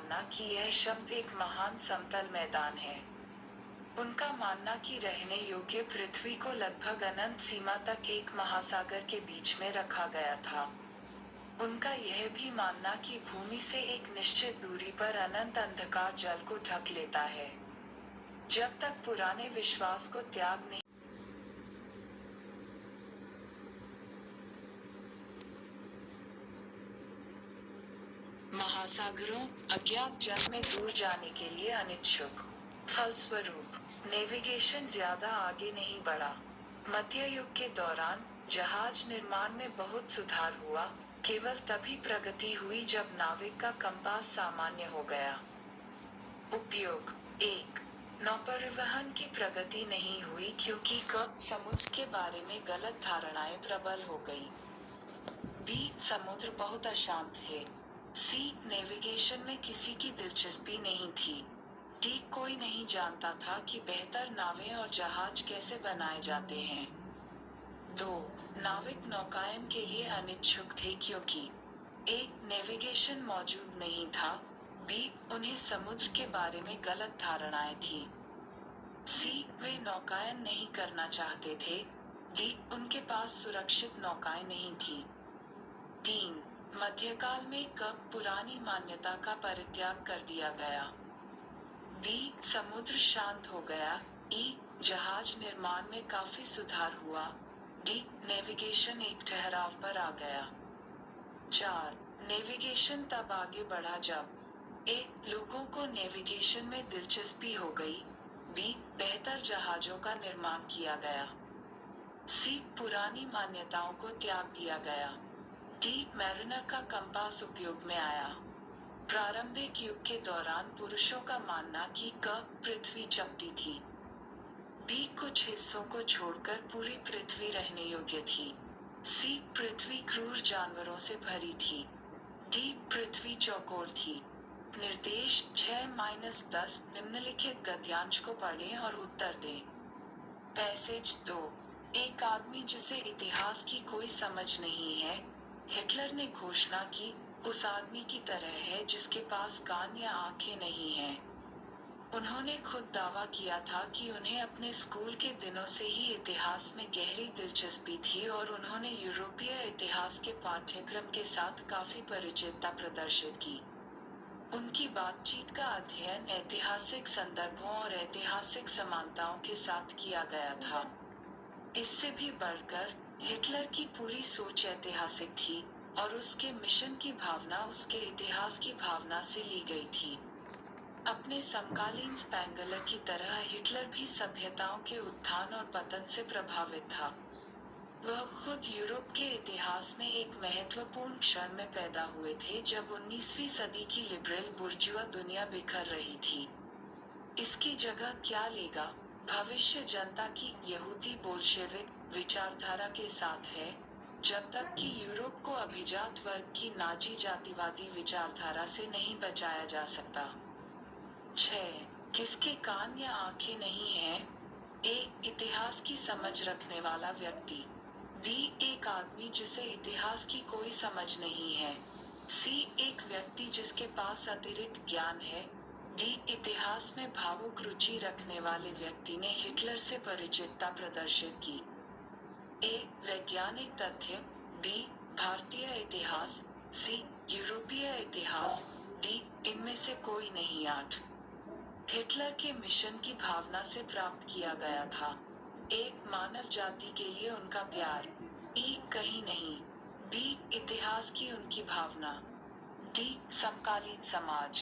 मानना कि यह शब्द एक महान समतल मैदान है। उनका मानना कि रहने योग्य पृथ्वी को लगभग अनंत सीमा तक एक महासागर के बीच में रखा गया था। उनका यह भी मानना कि भूमि से एक निश्चित दूरी पर अनंत अंधकार जल को ढक लेता है। जब तक पुराने विश्वास को त्याग नहीं महासागरों अज्ञात जल में दूर जाने के लिए अनिच्छुक। फलस्वरूप नेविगेशन ज्यादा आगे नहीं बढ़ा। मध्य युग के दौरान जहाज निर्माण में बहुत सुधार हुआ। केवल तभी प्रगति हुई जब नाविक का कंपास सामान्य हो गया। उपयोग 1. नौपरिवहन की प्रगति नहीं हुई क्योंकि समुद्र के बारे में गलत धारणाएं प्रबल हो गई। B. समुद्र बहुत अशांत थे। C. नेविगेशन में किसी की दिलचस्पी नहीं थी। D. कोई नहीं जानता था कि बेहतर नावें और जहाज कैसे बनाए जाते हैं। 2. नाविक नौकायन के लिए अनिच्छुक थे क्योंकि A. नेविगेशन मौजूद नहीं था। B. उन्हें समुद्र के बारे में गलत धारणाएं थी। C. वे नौकायन नहीं करना चाहते थे। D. उनके पास सुरक्षित नौकाएं नहीं थी। 3. मध्यकाल में कब पुरानी मान्यता का परित्याग कर दिया गया। B. समुद्र शांत हो गया। E. जहाज निर्माण में काफी सुधार हुआ। D. नेविगेशन एक ठहराव पर आ गया। 4. नेविगेशन तब आगे बढ़ा जब A. लोगों को नेविगेशन में दिलचस्पी हो गई। B. बेहतर जहाजों का निर्माण किया गया। C. पुरानी मान्यताओं को त्याग दिया गया। D. मैरिनर का कंपास उपयोग में आया। प्रारंभिक युग के दौरान पुरुषों का मानना कि पृथ्वी चपटी थी। B. कुछ हिस्सों को छोड़कर पूरी पृथ्वी रहने योग्य थी। C. पृथ्वी क्रूर जानवरों से भरी थी। D. पृथ्वी चौकोर थी। निर्देश 6-10 निम्नलिखित गद्यांश को पढ़ें और उत्तर दें। पैसेज 2. एक आदमी जिसे इतिहास की कोई समझ नहीं है। हिटलर ने घोषणा की, उस आदमी की तरह है जिसके पास कान या आंखें नहीं हैं। उन्होंने खुद दावा किया था कि उन्हें अपने स्कूल के दिनों से ही इतिहास में गहरी दिलचस्पी थी और उन्होंने यूरोपीय इतिहास के पाठ्यक्रम के साथ काफी परिचितता प्रदर्शित की। उनकी बातचीत का अध्ययन ऐतिहासिक संदर्भों और ऐतिहासिक समानताओं के साथ किया गया था। इससे भी बढ़कर हिटलर की पूरी सोच ऐतिहासिक थी और उसके मिशन की भावना उसके इतिहास की भावना से ली गई थी। अपने समकालीन स्पेंगलर की तरह हिटलर भी सभ्यताओं के उत्थान और पतन से प्रभावित था। वह खुद यूरोप के इतिहास में एक महत्वपूर्ण क्षण में पैदा हुए थे जब 19वीं सदी की लिबरल बुर्जुआ दुनिया बिखर रही थी। इसकी जगह क्या लेगा? भविष्य जनता की यहूदी बोल्शेविक विचारधारा के साथ है, जब तक कि यूरोप को अभिजात वर्ग की नाजी जातिवादी विचारधारा से नहीं बचाया जा सकता। 6. किसके कान या आंखें नहीं हैं? A. इतिहास की समझ रखने वाला व्यक्ति। B. एक आदमी जिसे इतिहास की कोई समझ नहीं है। C. एक व्यक्ति जिसके पास अतिरिक्त ज्ञान है। D. इतिहास में भावुक रुचि रखने वाले व्यक्ति ने हिटलर से परिचितता प्रदर्शित की। A. वैज्ञानिक तथ्य। B. भारतीय इतिहास। C. यूरोपीय इतिहास। D. इनमें से कोई नहीं। 8. हिटलर के मिशन की भावना से प्राप्त किया गया था। A. मानव जाति के लिए उनका प्यार। E. कहीं नहीं। B. इतिहास की उनकी भावना। D. समकालीन समाज।